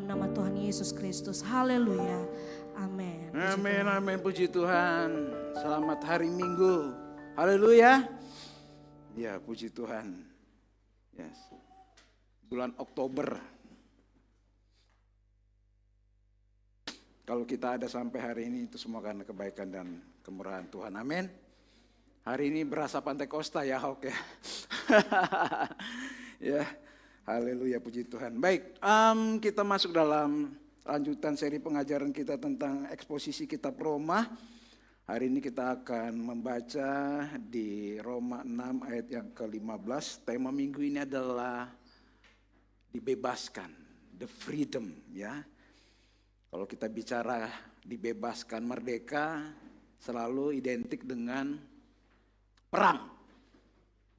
dalam nama Tuhan Yesus Kristus. Haleluya. Amin. Amin, amin, puji Tuhan. Selamat hari Minggu. Haleluya. Ya, puji Tuhan. Yes. Bulan Oktober. Kalau kita ada sampai hari ini itu semua karena kebaikan dan kemurahan Tuhan. Amin. Hari ini berasa Pantekosta ya, Hok ya. Ya, haleluya, puji Tuhan. Baik, kita masuk dalam lanjutan seri pengajaran kita tentang eksposisi kitab Roma. Hari ini kita akan membaca di Roma 6 ayat yang ke-15. Tema minggu ini adalah dibebaskan, the freedom ya. Kalau kita bicara dibebaskan, merdeka selalu identik dengan perang.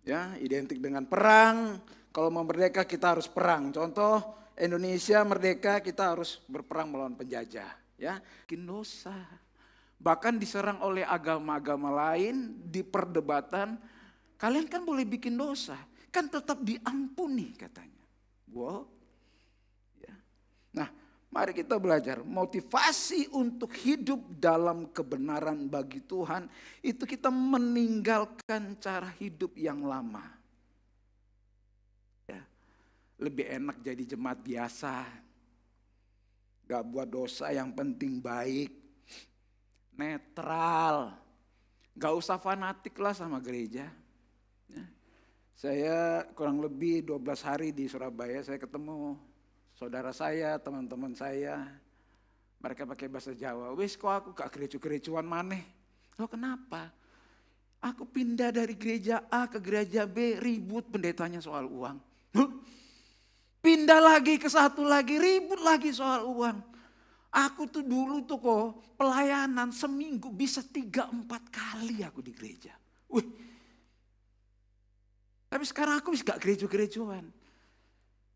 Ya, identik dengan perang. Kalau mau merdeka kita harus perang. Contoh Indonesia merdeka kita harus berperang melawan penjajah. Ya, bikin dosa. Bahkan diserang oleh agama-agama lain di perdebatan. Kalian kan boleh bikin dosa, kan tetap diampuni katanya. Wow. Ya. Nah, mari kita belajar motivasi untuk hidup dalam kebenaran bagi Tuhan. Itu kita meninggalkan cara hidup yang lama. Lebih enak jadi jemaat biasa. Gak buat dosa, yang penting baik. Netral. Gak usah fanatik lah sama gereja. Ya. Saya kurang lebih 12 hari di Surabaya, saya ketemu saudara saya, teman-teman saya. Mereka pakai bahasa Jawa. Wis kok aku gak gereju-gerejuan maneh. Loh kenapa? Aku pindah dari gereja A ke gereja B, ribut pendetanya soal uang. Pindah lagi ke satu lagi, ribut lagi soal uang. Aku tuh dulu tuh kok pelayanan seminggu bisa 3-4 kali aku di gereja. Wih. Tapi sekarang aku gak gereju-gerejuan.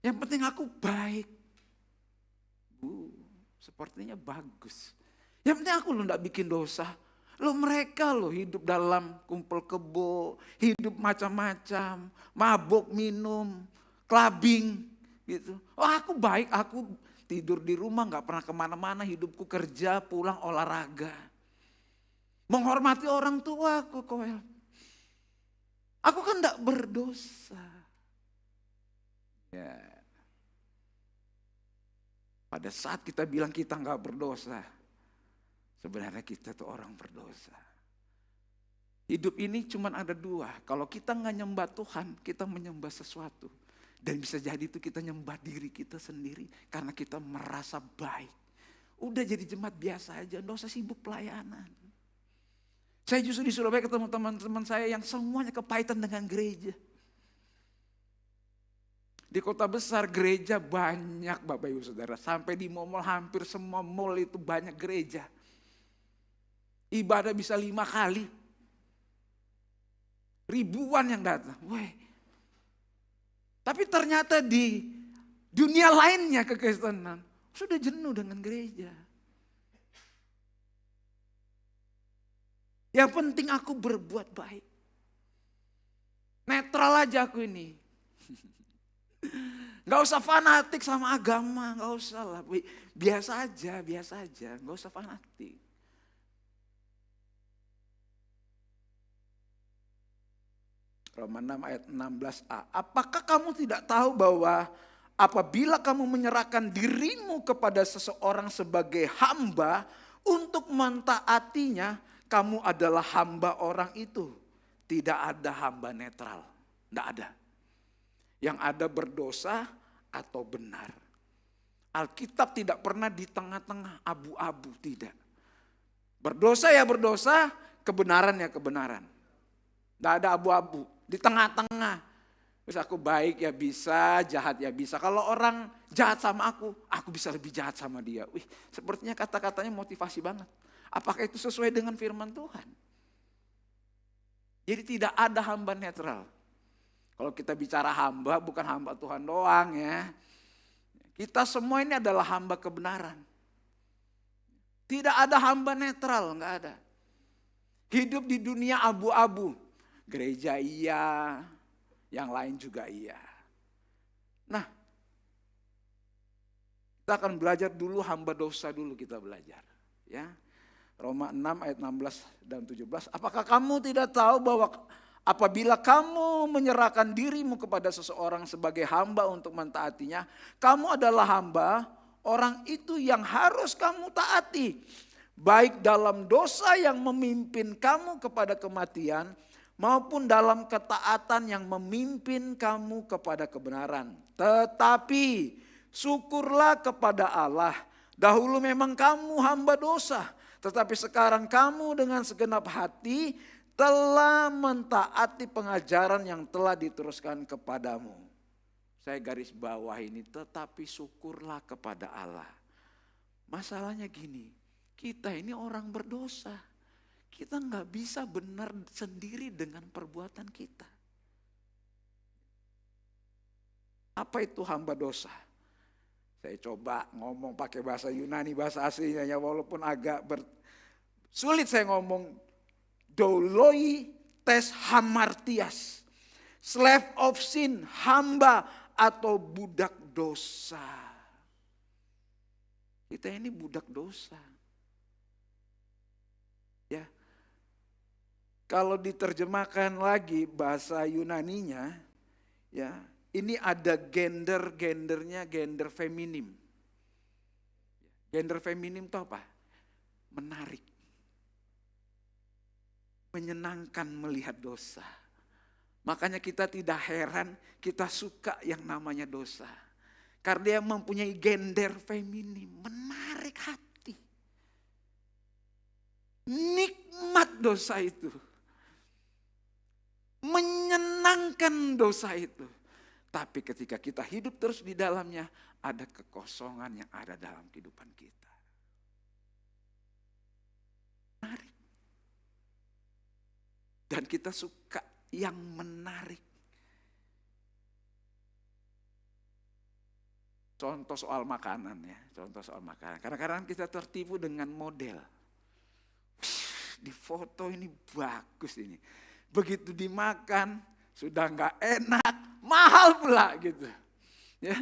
Yang penting aku baik. Sepertinya bagus. Yang penting aku lo gak bikin dosa. Lo mereka lo hidup dalam kumpul kebo, hidup macam-macam, mabuk, minum, clubbing. Gitu. Oh aku baik, aku tidur di rumah gak pernah kemana-mana, hidupku kerja, pulang olahraga. Menghormati orang tua aku, Koel. Aku kan gak berdosa. Ya. Pada saat kita bilang kita gak berdosa, sebenarnya kita tuh orang berdosa. Hidup ini cuma ada dua, kalau kita gak nyembah Tuhan, kita menyembah sesuatu. Dan bisa jadi itu kita nyembah diri kita sendiri karena kita merasa baik. Udah jadi jemaat biasa aja, gak usah sibuk pelayanan. Saya justru di Surabaya ketemu teman-teman saya yang semuanya kepahitan dengan gereja. Di kota besar gereja banyak Bapak Ibu Saudara. Sampai di mall hampir semua mall itu banyak gereja. Ibadah bisa 5 kali. Ribuan yang datang. Weh. Tapi ternyata di dunia lainnya kekristenan sudah jenuh dengan gereja. Yang penting aku berbuat baik. Netral aja aku ini. Gak usah fanatik sama agama, gak usah lah. Biasa aja, gak usah fanatik. Roma 6 ayat 16a. Apakah kamu tidak tahu bahwa apabila kamu menyerahkan dirimu kepada seseorang sebagai hamba untuk mentaatinya, kamu adalah hamba orang itu. Tidak ada hamba netral. Tidak ada. Yang ada berdosa atau benar. Alkitab tidak pernah di tengah-tengah abu-abu, tidak. Berdosa ya berdosa, kebenaran ya kebenaran. Tidak ada abu-abu. Di tengah-tengah. Terus aku baik ya bisa, jahat ya bisa. Kalau orang jahat sama aku bisa lebih jahat sama dia. Wih, sepertinya kata-katanya motivasi banget. Apakah itu sesuai dengan firman Tuhan? Jadi tidak ada hamba netral. Kalau kita bicara hamba, bukan hamba Tuhan doang ya. Kita semua ini adalah hamba kebenaran. Tidak ada hamba netral, enggak ada. Hidup di dunia abu-abu. Gereja iya, yang lain juga iya. Nah, Kita akan belajar dulu hamba dosa dulu kita belajar. Ya. Roma 6 ayat 16 dan 17. Apakah kamu tidak tahu bahwa apabila kamu menyerahkan dirimu kepada seseorang sebagai hamba untuk mentaatinya, kamu adalah hamba orang itu yang harus kamu taati. Baik dalam dosa yang memimpin kamu kepada kematian, maupun dalam ketaatan yang memimpin kamu kepada kebenaran. Tetapi syukurlah kepada Allah, dahulu memang kamu hamba dosa, tetapi sekarang kamu dengan segenap hati telah mentaati pengajaran yang telah diteruskan kepadamu. Saya garis bawah ini, tetapi syukurlah kepada Allah. Masalahnya gini, kita ini orang berdosa. Kita nggak bisa benar sendiri dengan perbuatan kita. Apa itu hamba dosa? Saya coba ngomong pakai bahasa Yunani, bahasa aslinya ya, walaupun agak sulit saya ngomong. Doloi tes hamartias, slave of sin, hamba atau budak dosa. Kita ini budak dosa. Ya. Kalau diterjemahkan lagi bahasa Yunaninya, ya, ini ada gendernya gender feminim. Gender feminim itu apa? Menarik. Menyenangkan melihat dosa. Makanya kita tidak heran, kita suka yang namanya dosa. Karena dia mempunyai gender feminim, menarik hati. Nikmat dosa itu. Menyenangkan dosa itu. Tapi ketika kita hidup terus di dalamnya, ada kekosongan yang ada dalam kehidupan kita. Menarik. Dan kita suka yang menarik. Contoh soal makanan ya, contoh soal makanan. Kadang-kadang kita tertipu dengan model. Di foto ini bagus ini. Begitu dimakan sudah nggak enak, mahal pula gitu. Ya,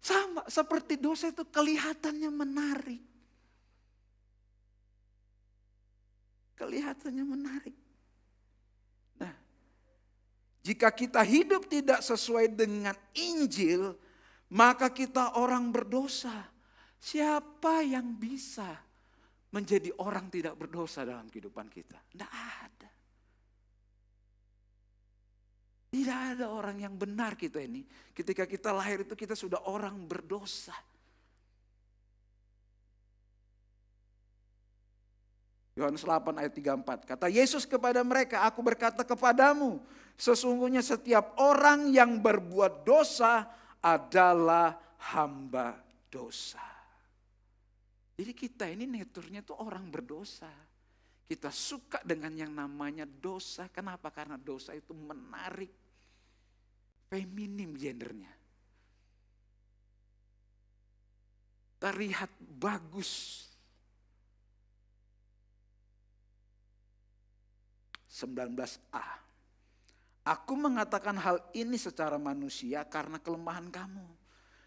sama seperti dosa itu kelihatannya menarik. Kelihatannya menarik. Nah, jika kita hidup tidak sesuai dengan Injil, maka kita orang berdosa. Siapa yang bisa menjadi orang tidak berdosa dalam kehidupan kita? Tidak ada. Tidak ada orang yang benar kita ini. Ketika kita lahir itu kita sudah orang berdosa. Yohanes 8 ayat 34. Kata Yesus kepada mereka, aku berkata kepadamu, sesungguhnya setiap orang yang berbuat dosa adalah hamba dosa. Jadi kita ini naturnya tuh orang berdosa. Kita suka dengan yang namanya dosa. Kenapa? Karena dosa itu menarik. Feminim gendernya. Terlihat bagus. 19a. Aku mengatakan hal ini secara manusia karena kelemahan kamu.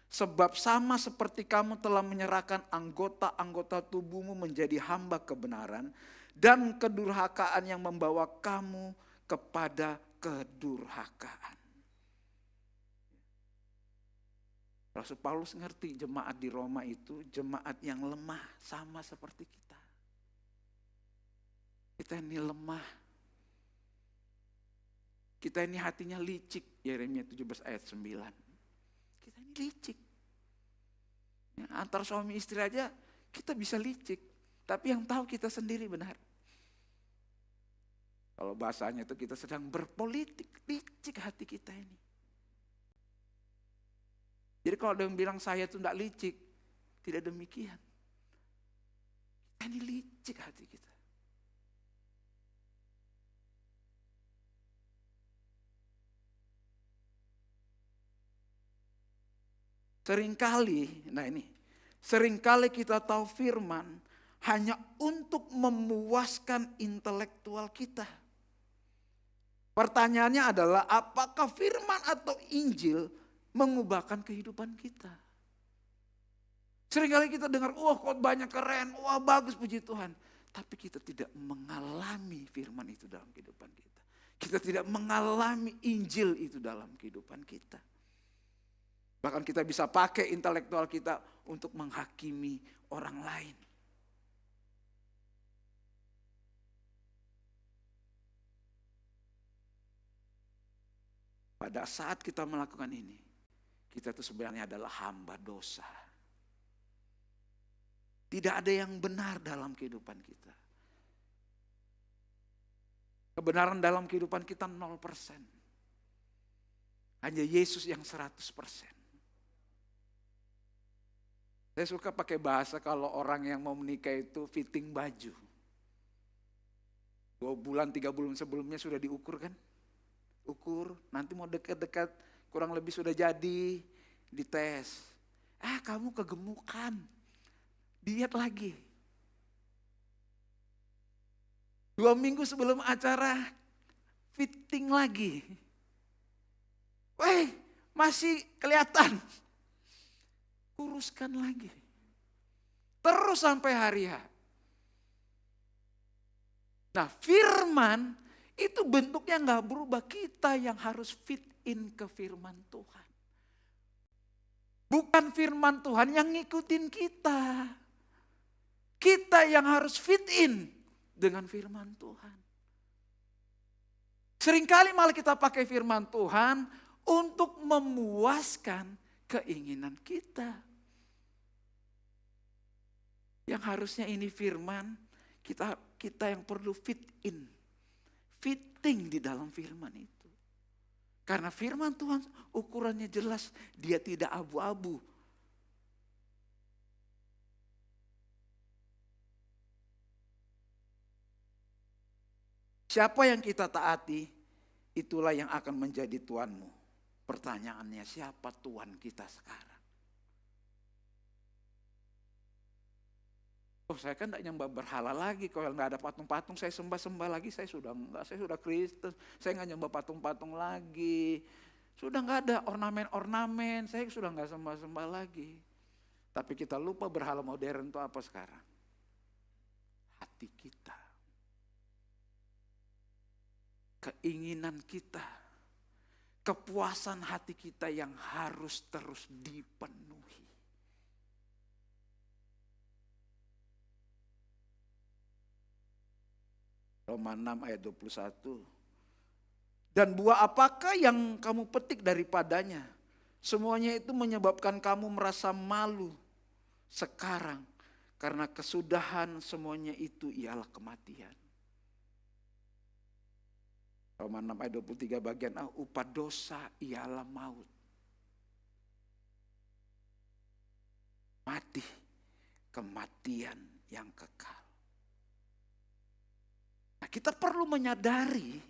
Sebab sama seperti kamu telah menyerahkan anggota-anggota tubuhmu menjadi hamba kebenaran dan kedurhakaan yang membawa kamu kepada kedurhakaan. Rasul Paulus ngerti jemaat di Roma itu jemaat yang lemah sama seperti kita. Kita ini lemah. Kita ini hatinya licik, Yeremia 17 ayat 9. Kita ini licik. Ya, antar suami istri aja kita bisa licik. Tapi yang tahu kita sendiri benar. Kalau bahasanya itu kita sedang berpolitik, licik hati kita ini. Jadi kalau ada yang bilang saya itu tidak licik, tidak demikian. Kita ini licik hati kita. Seringkali kita tahu firman hanya untuk memuaskan intelektual kita. Pertanyaannya adalah apakah firman atau Injil mengubahkan kehidupan kita? Seringkali kita dengar, wah khotbahnya keren, wah bagus puji Tuhan. Tapi kita tidak mengalami firman itu dalam kehidupan kita. Kita tidak mengalami Injil itu dalam kehidupan kita. Bahkan kita bisa pakai intelektual kita untuk menghakimi orang lain. Pada saat kita melakukan ini, kita itu sebenarnya adalah hamba dosa. Tidak ada yang benar dalam kehidupan kita. Kebenaran dalam kehidupan kita 0%. Hanya Yesus yang 100%. Saya suka pakai bahasa kalau orang yang mau menikah itu fitting baju. 2 bulan, 3 bulan sebelumnya sudah diukur kan? Ukur, nanti mau dekat-dekat kurang lebih sudah jadi, dites. Kamu kegemukan, diet lagi. 2 minggu sebelum acara, fitting lagi. Masih kelihatan. Uruskan lagi. Terus sampai hari H. Nah, firman itu bentuknya nggak berubah. Kita yang harus fit in ke firman Tuhan. Bukan firman Tuhan yang ngikutin kita. Kita yang harus fit in dengan firman Tuhan. Seringkali malah kita pakai firman Tuhan untuk memuaskan keinginan kita. Yang harusnya ini firman, kita yang perlu fit in. Fitting di dalam firman itu. Karena firman Tuhan ukurannya jelas, dia tidak abu-abu. Siapa yang kita taati, itulah yang akan menjadi Tuhanmu. Pertanyaannya, siapa Tuhan kita sekarang? Saya kan tidak nyembah berhala lagi. Kalau nggak ada patung-patung, saya sembah-sembah lagi. Saya sudah Kristen. Saya nggak nyembah patung-patung lagi. Sudah nggak ada ornamen-ornamen. Saya sudah nggak sembah-sembah lagi. Tapi kita lupa berhala modern itu apa sekarang? Hati kita. Keinginan kita. Kepuasan hati kita yang harus terus dipenuhi. Roma 6 ayat 21. Dan buah apakah yang kamu petik daripadanya? Semuanya itu menyebabkan kamu merasa malu sekarang. Karena kesudahan semuanya itu ialah kematian. Roma 6 ayat 23 bagian A, upah dosa ialah maut. Mati, kematian yang kekal. Nah, kita perlu menyadari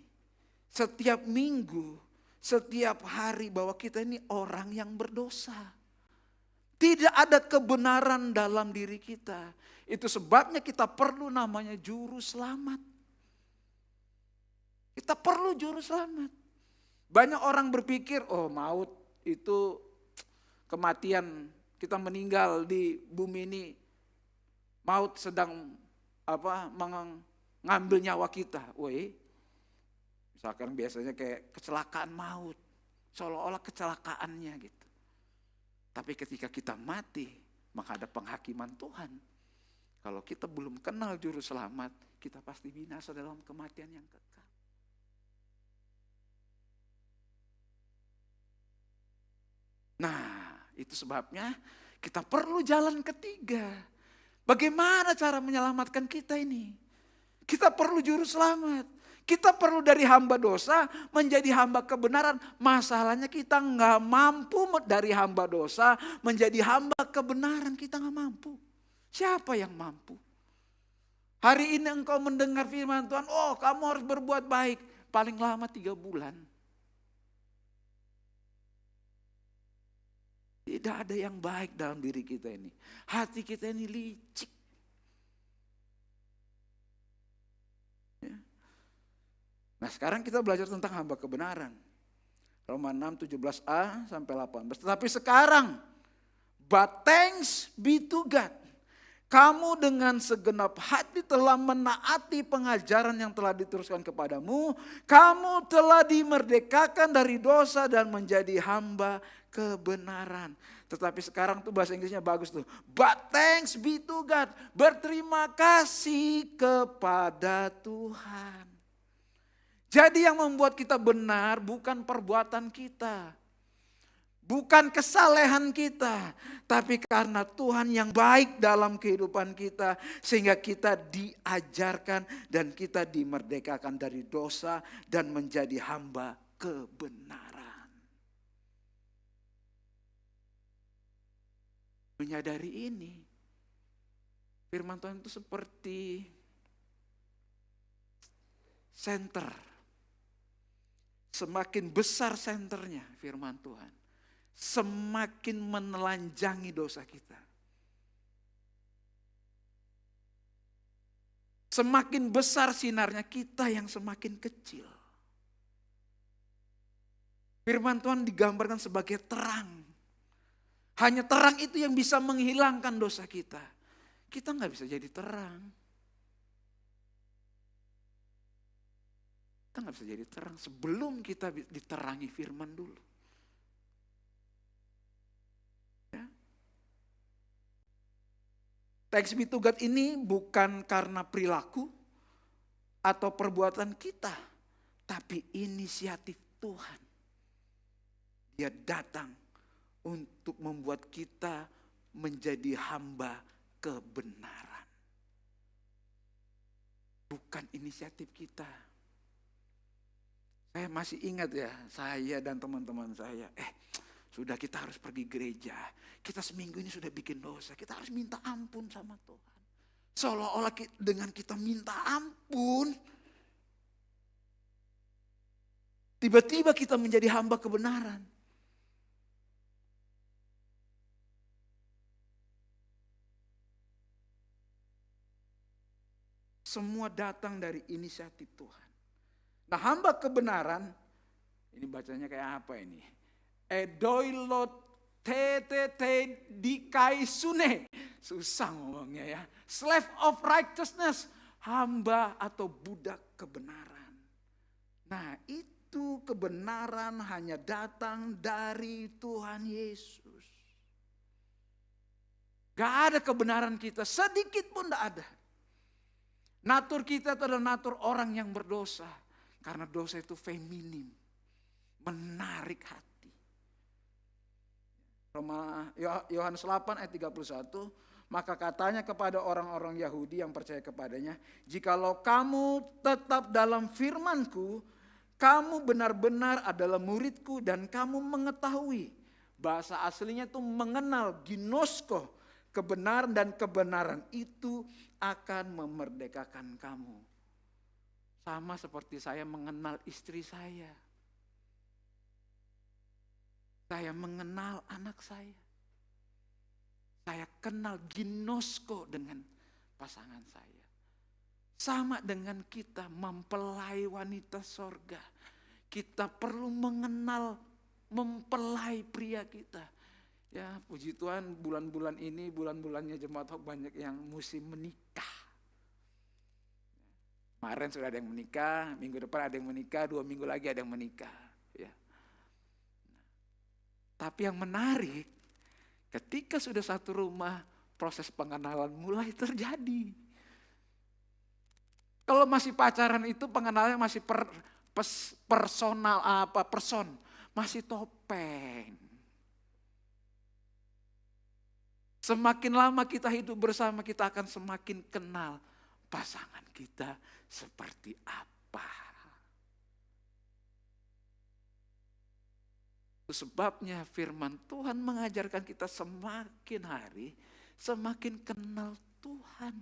setiap minggu, setiap hari bahwa kita ini orang yang berdosa. Tidak ada kebenaran dalam diri kita. Itu sebabnya kita perlu namanya juru selamat. Kita perlu juru selamat. Banyak orang berpikir, maut itu kematian, kita meninggal di bumi ini. Maut sedang ngambil nyawa kita. Misalkan biasanya kayak kecelakaan maut. Seolah-olah kecelakaannya gitu. Tapi ketika kita mati menghadap penghakiman Tuhan. Kalau kita belum kenal juru selamat, kita pasti binasa dalam kematian yang kekal. Nah, itu sebabnya kita perlu jalan ketiga. Bagaimana cara menyelamatkan kita ini? Kita perlu juru selamat. Kita perlu dari hamba dosa menjadi hamba kebenaran. Masalahnya kita nggak mampu dari hamba dosa menjadi hamba kebenaran. Kita nggak mampu. Siapa yang mampu? Hari ini engkau mendengar firman Tuhan, kamu harus berbuat baik. Paling lama 3 bulan. Tidak ada yang baik dalam diri kita ini. Hati kita ini licik. Nah, sekarang kita belajar tentang hamba kebenaran. Roma 6, 17a sampai 18. Tetapi sekarang But thanks be to God. Kamu dengan segenap hati telah menaati pengajaran yang telah diteruskan kepadamu. Kamu telah dimerdekakan dari dosa dan menjadi hamba kebenaran. Tetapi sekarang tuh bahasa Inggrisnya bagus tuh. But thanks be to God. Berterima kasih kepada Tuhan. Jadi yang membuat kita benar bukan perbuatan kita. Bukan kesalehan kita, tapi karena Tuhan yang baik dalam kehidupan kita, sehingga kita diajarkan dan kita dimerdekakan dari dosa dan menjadi hamba kebenaran. Menyadari ini, firman Tuhan itu seperti senter. Semakin besar senternya firman Tuhan, semakin menelanjangi dosa kita. Semakin besar sinarnya, kita yang semakin kecil. Firman Tuhan digambarkan sebagai terang. Hanya terang itu yang bisa menghilangkan dosa kita. Kita nggak bisa jadi terang. Kita nggak bisa jadi terang sebelum kita diterangi firman dulu. Thanks be to God ini bukan karena perilaku atau perbuatan kita, tapi inisiatif Tuhan. Dia datang untuk membuat kita menjadi hamba kebenaran. Bukan inisiatif kita. Saya masih ingat ya, saya dan teman-teman saya, sudah kita harus pergi gereja. Kita seminggu ini sudah bikin dosa. Kita harus minta ampun sama Tuhan. Seolah-olah dengan kita minta ampun, tiba-tiba kita menjadi hamba kebenaran. Semua datang dari inisiatif Tuhan. Nah, hamba kebenaran, ini bacanya kayak apa ini? Edoilot tete dikaisune. Susah ngomongnya ya. Slave of righteousness. Hamba atau budak kebenaran. Nah, itu kebenaran hanya datang dari Tuhan Yesus. Gak ada kebenaran kita, sedikit pun gak ada. Natur kita itu adalah natur orang yang berdosa. Karena dosa itu feminim. Menarik hati. Yohanes 8 ayat 31, maka katanya kepada orang-orang Yahudi yang percaya kepadanya, jikalau kamu tetap dalam firman-Ku, kamu benar-benar adalah murid-Ku dan kamu mengetahui. Bahasa aslinya itu mengenal, ginosko, kebenaran, dan kebenaran itu akan memerdekakan kamu. Sama seperti saya mengenal istri saya. Saya mengenal anak saya. Saya kenal ginosko dengan pasangan saya. Sama dengan kita mempelai wanita sorga. Kita perlu mengenal, mempelai pria kita. Ya, puji Tuhan bulan-bulan ini, bulan-bulannya Jemaat Hope banyak yang musim menikah. Kemarin sudah ada yang menikah, minggu depan ada yang menikah, 2 minggu lagi ada yang menikah. Ya. Tapi yang menarik, ketika sudah satu rumah, proses pengenalan mulai terjadi. Kalau masih pacaran itu pengenalannya masih person, masih topeng. Semakin lama kita hidup bersama, kita akan semakin kenal pasangan kita seperti apa. Itu sebabnya firman Tuhan mengajarkan kita semakin hari, semakin kenal Tuhan.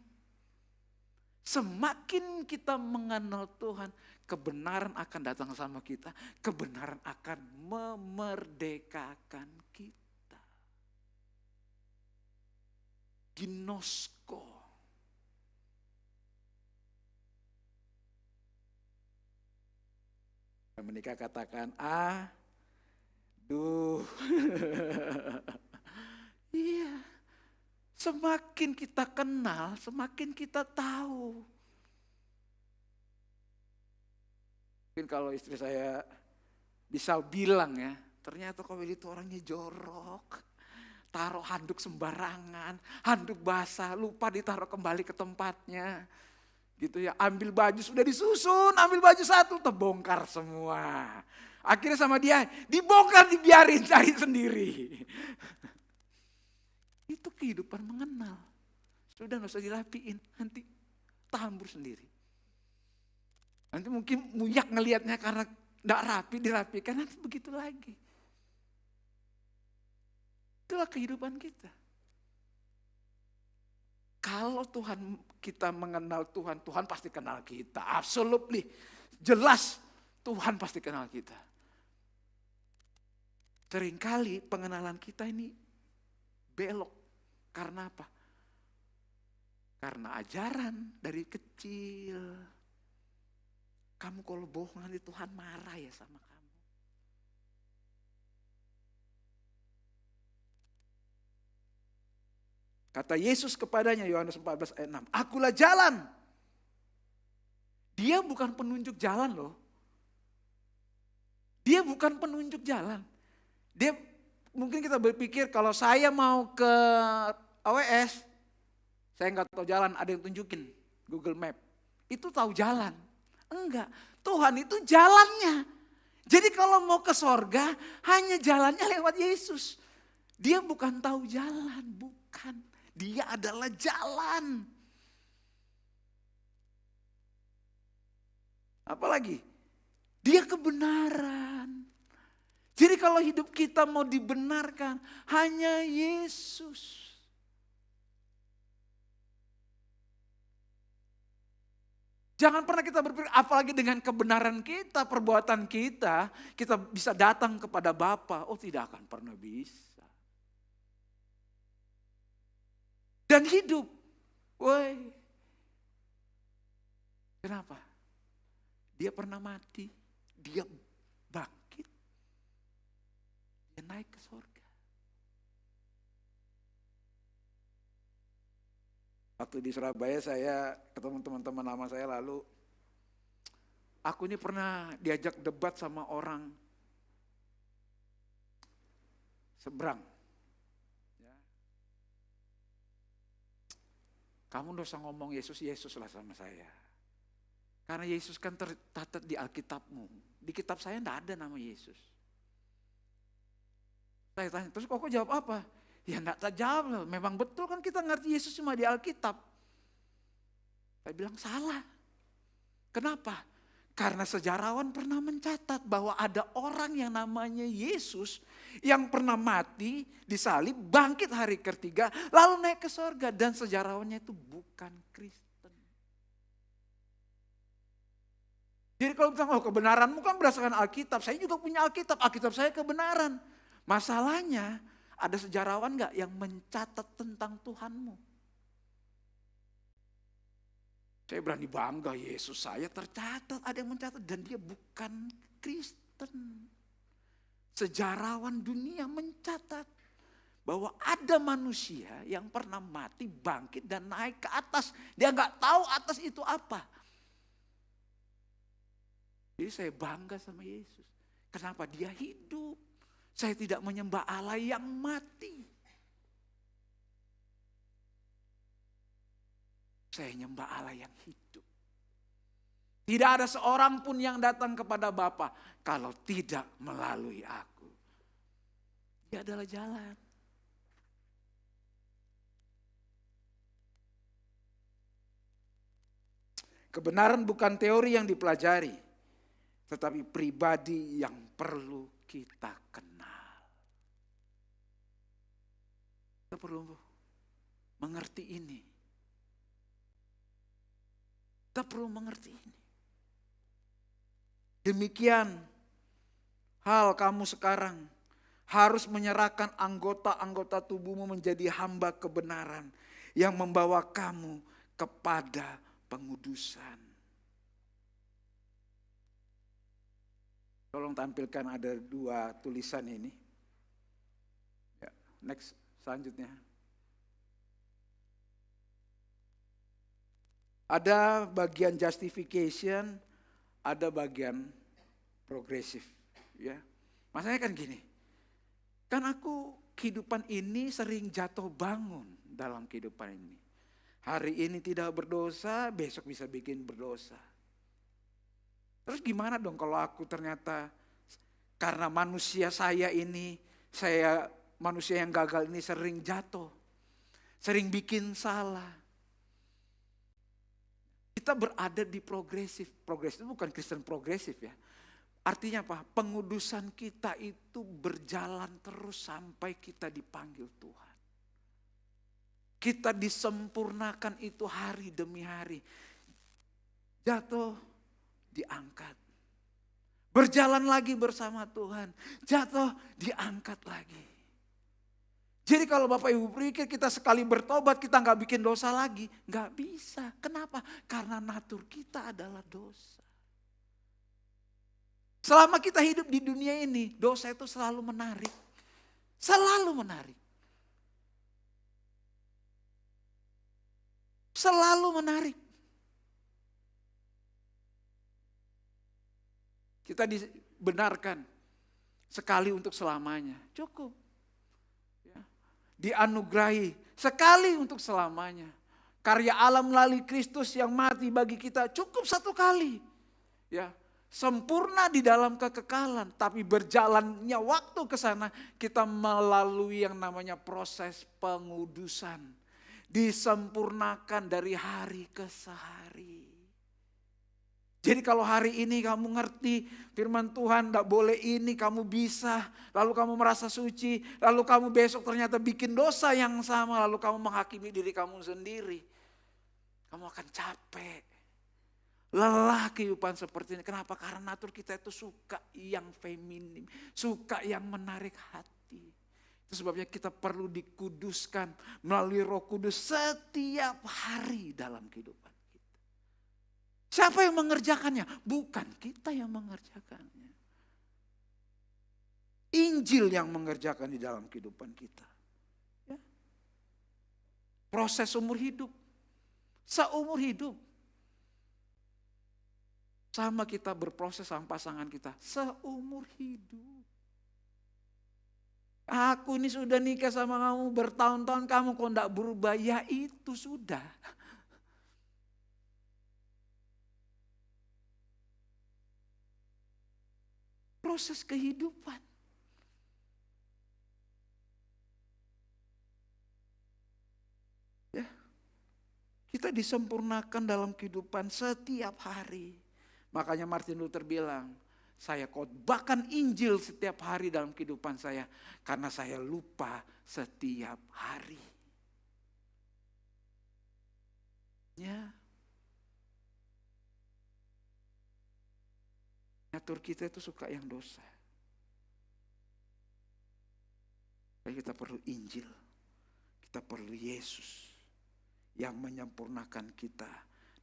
Semakin kita mengenal Tuhan, kebenaran akan datang sama kita. Kebenaran akan memerdekakan kita. Ginosko. Menikah katakan, aduh. Iya. Semakin kita kenal, semakin kita tahu. Mungkin kalau istri saya bisa bilang ya, ternyata kau itu orangnya jorok. Taruh handuk sembarangan, handuk basah, lupa ditaruh kembali ke tempatnya. Gitu ya, ambil baju sudah disusun, ambil baju satu, terbongkar semua. Akhirnya sama dia, dibongkar dibiarin cari sendiri. Itu kehidupan mengenal. Sudah gak usah dirapiin, nanti tambur sendiri. Nanti mungkin muyak ngelihatnya karena gak rapi, dirapikan, nanti begitu lagi. Itulah kehidupan kita. Kalau Tuhan kita mengenal Tuhan, Tuhan pasti kenal kita. Absolutely. Jelas Tuhan pasti kenal kita. Seringkali pengenalan kita ini belok. Karena apa? Karena ajaran dari kecil. Kamu kalau bohong nanti Tuhan marah ya sama kamu. Kata Yesus kepadanya, Yohanes 14 ayat 6, akulah jalan. Dia bukan penunjuk jalan loh. Dia bukan penunjuk jalan. Dia mungkin kita berpikir kalau saya mau ke AWS, saya nggak tahu jalan, ada yang tunjukin Google Map. Itu tahu jalan. Enggak, Tuhan itu jalannya. Jadi kalau mau ke sorga, hanya jalannya lewat Yesus. Dia bukan tahu jalan, bukan. Dia adalah jalan. Apalagi? Dia kebenaran. Jadi kalau hidup kita mau dibenarkan, hanya Yesus. Jangan pernah kita berpikir, apalagi dengan kebenaran kita, perbuatan kita bisa datang kepada Bapa. Oh, tidak akan pernah bisa. Dan hidup. Woi. Kenapa? Dia pernah mati. Dia bangkit. Dia naik ke surga. Waktu di Surabaya saya ketemu teman-teman lama saya lalu. Aku ini pernah diajak debat sama orang seberang. Kamu gak usah ngomong Yesus lah sama saya. Karena Yesus kan tercatat di Alkitabmu. Di kitab saya gak ada nama Yesus. Saya tanya, terus kok jawab apa? Ya gak jawab, memang betul kan kita ngerti Yesus cuma di Alkitab. Saya bilang salah. Kenapa? Karena sejarawan pernah mencatat bahwa ada orang yang namanya Yesus yang pernah mati, disalib, bangkit hari ketiga, lalu naik ke sorga. Dan sejarawannya itu bukan Kristen. Jadi kalau bilang, oh kebenaranmu kan berdasarkan Alkitab, saya juga punya Alkitab, Alkitab saya kebenaran. Masalahnya ada sejarawan gak yang mencatat tentang Tuhanmu? Saya berani bangga, Yesus saya tercatat, ada yang mencatat dan dia bukan Kristen. Sejarawan dunia mencatat bahwa ada manusia yang pernah mati, bangkit dan naik ke atas. Dia gak tahu atas itu apa. Jadi saya bangga sama Yesus. Kenapa? Dia hidup. Saya tidak menyembah Allah yang mati. Saya nyembah Allah yang hidup. Tidak ada seorang pun yang datang kepada Bapa kalau tidak melalui aku. Dia adalah jalan. Kebenaran bukan teori yang dipelajari, tetapi pribadi yang perlu kita kenal. Kita perlu mengerti ini. Kita perlu mengerti ini. Demikian hal kamu sekarang harus menyerahkan anggota-anggota tubuhmu menjadi hamba kebenaran yang membawa kamu kepada pengudusan. Tolong tampilkan ada 2 tulisan ini. Ya, next, selanjutnya. Ada bagian justification, ada bagian progresif. Ya, masalahnya kan gini, kan aku kehidupan ini sering jatuh bangun dalam kehidupan ini. Hari ini tidak berdosa, besok bisa bikin berdosa. Terus gimana dong kalau aku ternyata karena manusia saya ini, saya manusia yang gagal ini sering jatuh, sering bikin salah. Kita berada di progresif. Progresif itu bukan Kristen progresif ya. Artinya apa? Pengudusan kita itu berjalan terus sampai kita dipanggil Tuhan. Kita disempurnakan itu hari demi hari. Jatuh, diangkat. Berjalan lagi bersama Tuhan. Jatuh, diangkat lagi. Jadi kalau Bapak Ibu pikir kita sekali bertobat kita nggak bikin dosa lagi. Nggak bisa. Kenapa? Karena natur kita adalah dosa. Selama kita hidup di dunia ini, dosa itu selalu menarik. Selalu menarik. Selalu menarik. Kita dibenarkan sekali untuk selamanya. Cukup. Ya. Dianugerahi sekali untuk selamanya. Karya Allah melalui Kristus yang mati bagi kita cukup satu kali. Ya. Sempurna di dalam kekekalan, tapi berjalannya waktu ke sana kita melalui yang namanya proses pengudusan. Disempurnakan dari hari ke hari. Jadi kalau hari ini kamu ngerti firman Tuhan tidak boleh ini, kamu bisa. Lalu kamu merasa suci, lalu kamu besok ternyata bikin dosa yang sama, lalu kamu menghakimi diri kamu sendiri. Kamu akan capek. Lelah kehidupan seperti ini. Kenapa? Karena natur kita itu suka yang feminim. Suka yang menarik hati. Itu sebabnya kita perlu dikuduskan melalui Roh Kudus setiap hari dalam kehidupan kita. Siapa yang mengerjakannya? Bukan kita yang mengerjakannya. Injil yang mengerjakan di dalam kehidupan kita. Ya. Proses umur hidup. Seumur hidup. Sama kita berproses sama pasangan kita. Seumur hidup. Aku ini sudah nikah sama kamu bertahun-tahun, kamu kok enggak berubah. Ya itu sudah. Proses kehidupan. Ya. Kita disempurnakan dalam kehidupan setiap hari. Makanya Martin Luther bilang, saya khotbahkan Injil setiap hari dalam kehidupan saya. Karena saya lupa setiap hari. Ya. Natur kita itu suka yang dosa. Jadi kita perlu Injil. Kita perlu Yesus. Yang menyempurnakan kita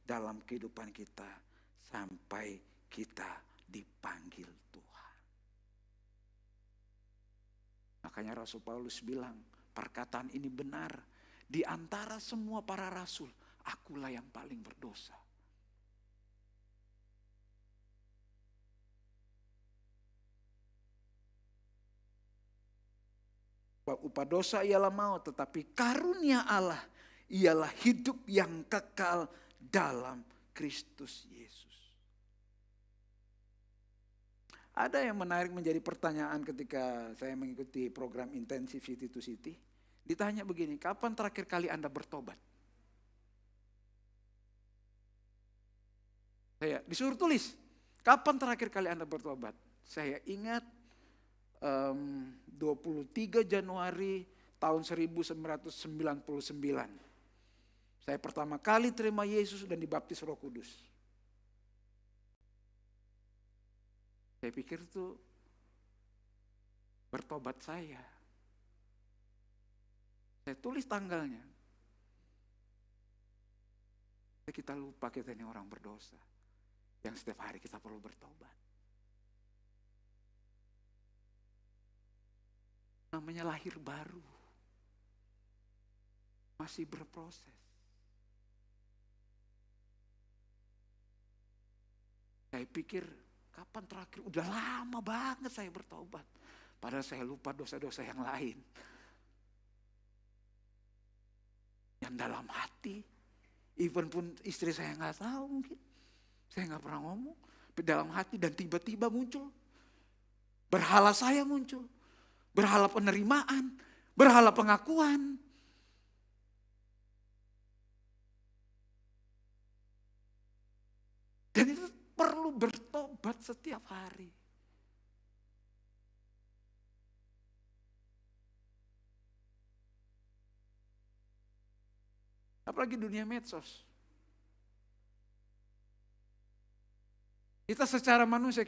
dalam kehidupan kita. Sampai kita dipanggil Tuhan. Makanya Rasul Paulus bilang, perkataan ini benar. Di antara semua para rasul, akulah yang paling berdosa. Upah dosa ialah maut, tetapi karunia Allah ialah hidup yang kekal dalam Kristus Yesus. Ada yang menarik menjadi pertanyaan ketika saya mengikuti program intensif City to City. Ditanya begini, kapan terakhir kali Anda bertobat? Saya disuruh tulis, kapan terakhir kali Anda bertobat? Saya ingat 23 Januari tahun 1999. Saya pertama kali terima Yesus dan dibaptis Roh Kudus. Saya pikir itu bertobat saya. Saya tulis tanggalnya. Kita lupa kita ini orang berdosa. Yang setiap hari kita perlu bertobat. Namanya lahir baru. Masih berproses. Saya pikir kapan terakhir, udah lama banget saya bertobat. Padahal saya lupa dosa-dosa yang lain. Yang dalam hati, even pun istri saya nggak tahu mungkin. Saya nggak pernah ngomong. Tapi dalam hati dan tiba-tiba muncul. Berhala saya muncul. Berhala penerimaan. Berhala pengakuan. Dan itu perlu bertobat setiap hari. Apalagi dunia medsos. Kita secara manusia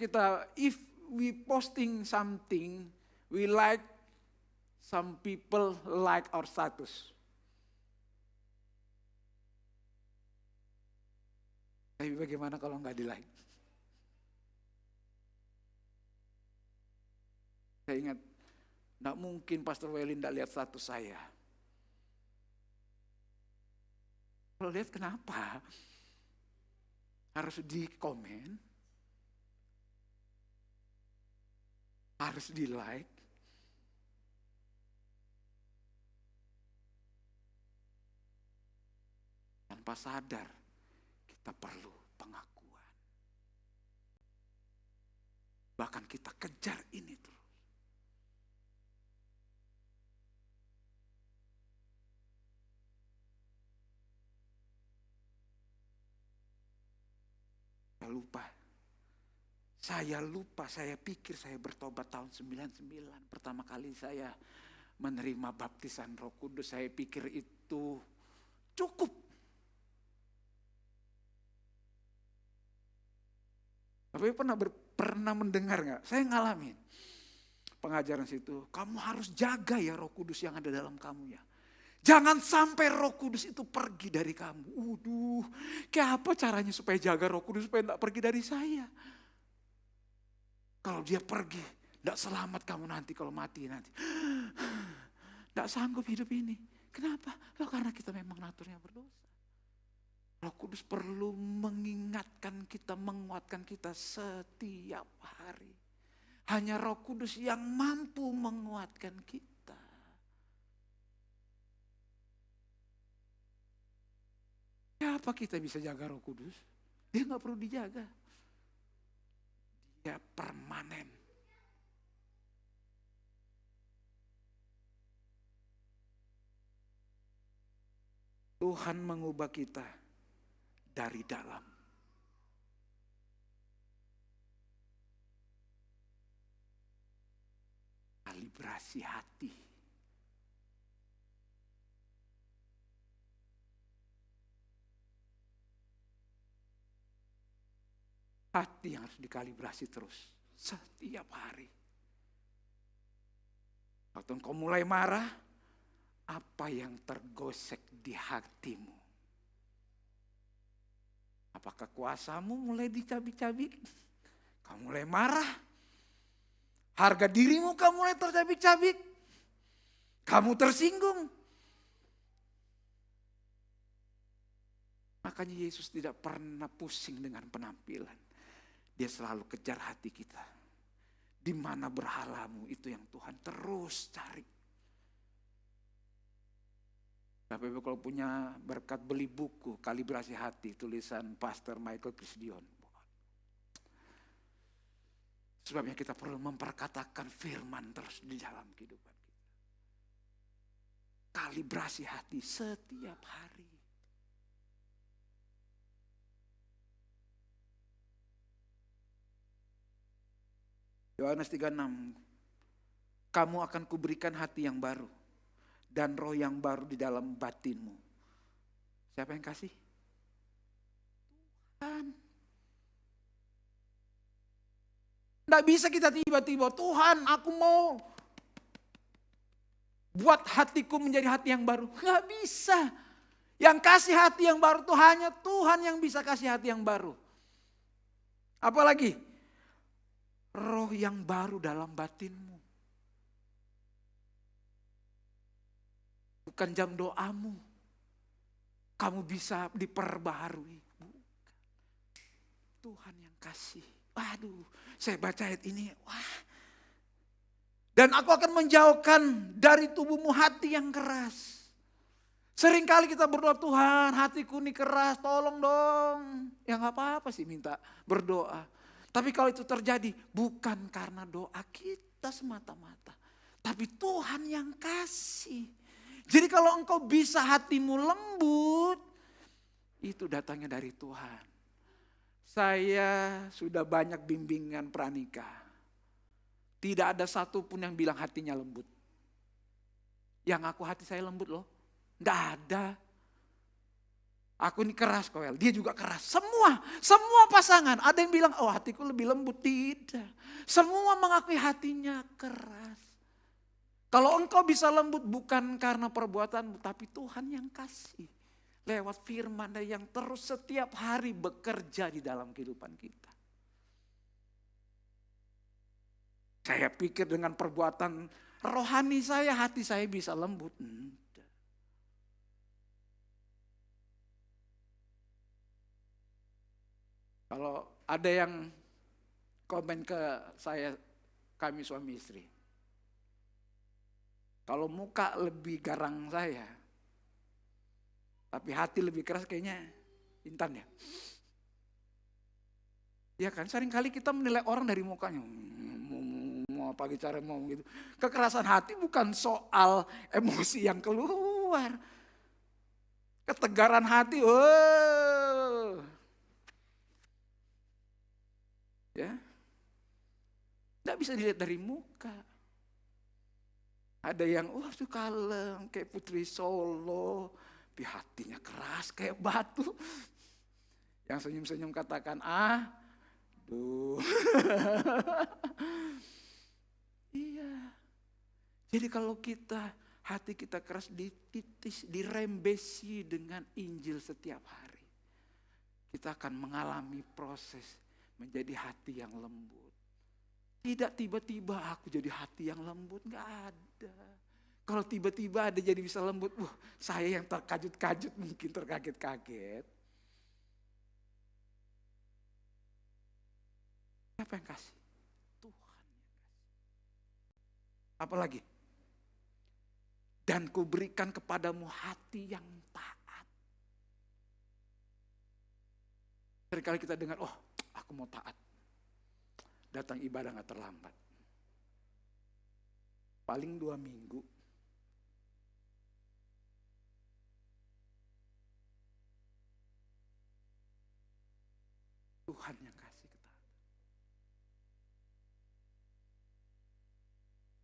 if we posting something, we like, some people like our status. Tapi bagaimana kalau nggak di-like? Saya ingat, nggak mungkin Pastor Welin nggak lihat status saya. Kalau lihat kenapa? Harus di-komen, harus di-like. Tanpa sadar, kita perlu pengakuan. Bahkan kita kejar ini terus. Saya lupa, saya pikir saya bertobat tahun 99. Pertama kali saya menerima baptisan Roh Kudus, saya pikir itu cukup. Tapi pernah mendengar nggak? Saya ngalamin pengajaran situ. Kamu harus jaga ya Roh Kudus yang ada dalam kamu ya. Jangan sampai Roh Kudus itu pergi dari kamu. Kayak apa caranya supaya jaga Roh Kudus supaya tidak pergi dari saya? Kalau dia pergi, tidak selamat kamu nanti kalau mati nanti. Tidak sanggup hidup ini. Kenapa? Karena kita memang naturnya berdosa. Roh Kudus perlu mengingatkan kita, menguatkan kita setiap hari. Hanya Roh Kudus yang mampu menguatkan kita. Apa kita bisa jaga Roh Kudus? Dia nggak perlu dijaga. Dia permanen. Tuhan mengubah kita dari dalam. Kalibrasi hati. Hati yang harus dikalibrasi terus, setiap hari. Waktu engkau mulai marah, apa yang tergosek di hatimu? Apakah kuasamu mulai dicabik-cabik? Kamu mulai marah? Harga dirimu kamu mulai tercabik-cabik? Kamu tersinggung? Makanya Yesus tidak pernah pusing dengan penampilan. Dia selalu kejar hati kita. Di mana berhalamu itu yang Tuhan terus cari. Tapi kalau punya berkat beli buku Kalibrasi Hati tulisan Pastor Michael Krisdion. Sebabnya kita perlu memperkatakan firman terus di dalam kehidupan kita. Kalibrasi hati setiap hari. Yohanes 3:6, kamu akan kuberikan hati yang baru dan roh yang baru di dalam batinmu. Siapa yang kasih? Tuhan. Tidak bisa kita tiba-tiba, Tuhan aku mau buat hatiku menjadi hati yang baru. Nggak bisa. Yang kasih hati yang baru itu hanya Tuhan yang bisa kasih hati yang baru. Apalagi? Roh yang baru dalam batinmu. Bukan jam doamu. Kamu bisa diperbaharui. Tuhan yang kasih. Waduh, saya baca ayat ini, wah. Dan aku akan menjauhkan dari tubuhmu hati yang keras. Seringkali kita berdoa, Tuhan hatiku ini keras, tolong dong. Ya gak apa-apa sih minta berdoa. Tapi kalau itu terjadi bukan karena doa kita semata-mata. Tapi Tuhan yang kasih. Jadi kalau engkau bisa hatimu lembut, itu datangnya dari Tuhan. Saya sudah banyak bimbingan pranikah. Tidak ada satupun yang bilang hatinya lembut. Yang aku hati saya lembut loh. Tidak ada. Aku ini keras Koel, dia juga keras. Semua pasangan. Ada yang bilang, oh hatiku lebih lembut. Tidak. Semua mengakui hatinya keras. Kalau engkau bisa lembut bukan karena perbuatanmu, tapi Tuhan yang kasih. Lewat firman yang terus setiap hari bekerja di dalam kehidupan kita. Saya pikir dengan perbuatan rohani saya, hati saya bisa lembut. Enggak. Kalau ada yang komen ke saya, kami suami istri. Kalau muka lebih garang saya, tapi hati lebih keras kayaknya Intan ya. Ya kan, seringkali kita menilai orang dari mukanya. Mau apa bicara mau gitu. Kekerasan hati bukan soal emosi yang keluar. Ketegaran hati, ya, nggak bisa dilihat dari muka. Ada yang tuh kalem kayak Putri Solo, tapi hatinya keras kayak batu. Yang senyum-senyum katakan duh. Iya. Jadi kalau hati kita keras dititis, dirembesi dengan Injil setiap hari. Kita akan mengalami proses menjadi hati yang lembut. Tidak tiba-tiba aku jadi hati yang lembut, gak ada. Kalau tiba-tiba ada jadi bisa lembut, saya yang terkajut-kajut mungkin terkaget-kaget. Siapa yang kasih? Tuhan yang kasih. Apalagi? Dan kuberikan kepadamu hati yang taat. Seringkali kita dengar, aku mau taat. Datang ibadah gak terlambat. Paling 2 minggu. Tuhan yang kasih ketaatan.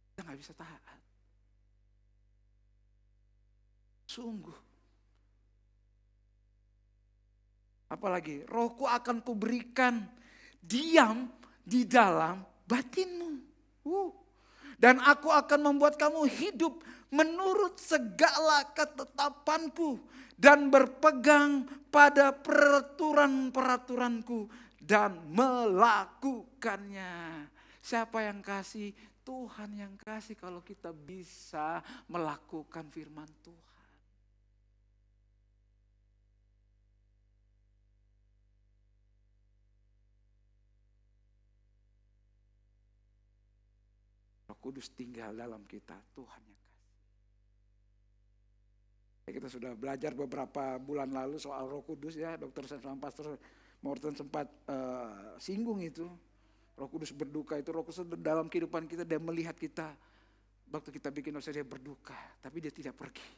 Kita gak bisa taat. Sungguh. Apalagi, rohku akan kuberikan diam di dalam batinmu. Dan aku akan membuat kamu hidup menurut segala ketetapanku. Dan berpegang pada peraturan-peraturanku. Dan melakukannya. Siapa yang kasih? Tuhan yang kasih kalau kita bisa melakukan firman Tuhan. Kudus tinggal dalam kita, Tuhan yang kasih. Kita sudah belajar beberapa bulan lalu soal Roh Kudus ya, Dr. Sam sama Pastor Morton sempat singgung itu. Roh Kudus berduka itu, Roh Kudus dalam kehidupan kita, dia melihat kita. Waktu kita bikin dosa dia berduka, tapi dia tidak pergi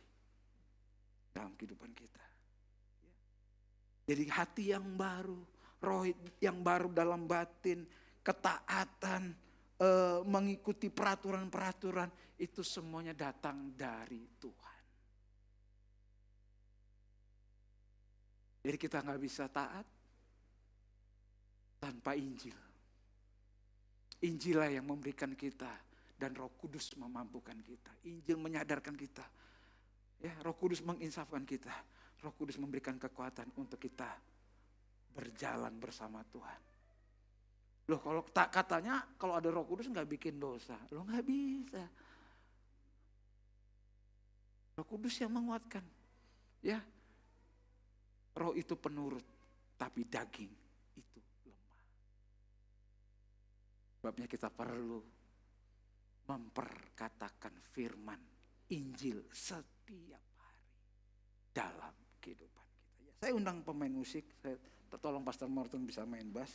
dalam kehidupan kita. Jadi hati yang baru, roh yang baru dalam batin, ketaatan, mengikuti peraturan-peraturan, itu semuanya datang dari Tuhan. Jadi kita gak bisa taat tanpa Injil. Injillah yang memberikan kita dan Roh Kudus memampukan kita. Injil menyadarkan kita. Ya, Roh Kudus menginsafkan kita. Roh Kudus memberikan kekuatan untuk kita berjalan bersama Tuhan. Loh kalau katanya kalau ada Roh Kudus gak bikin dosa. Loh gak bisa. Roh Kudus yang menguatkan. Ya. Roh itu penurut, tapi daging itu lemah. Sebabnya kita perlu memperkatakan firman Injil setiap hari dalam kehidupan kita. Ya, saya undang pemain musik, tolong Pastor Morton bisa main bass.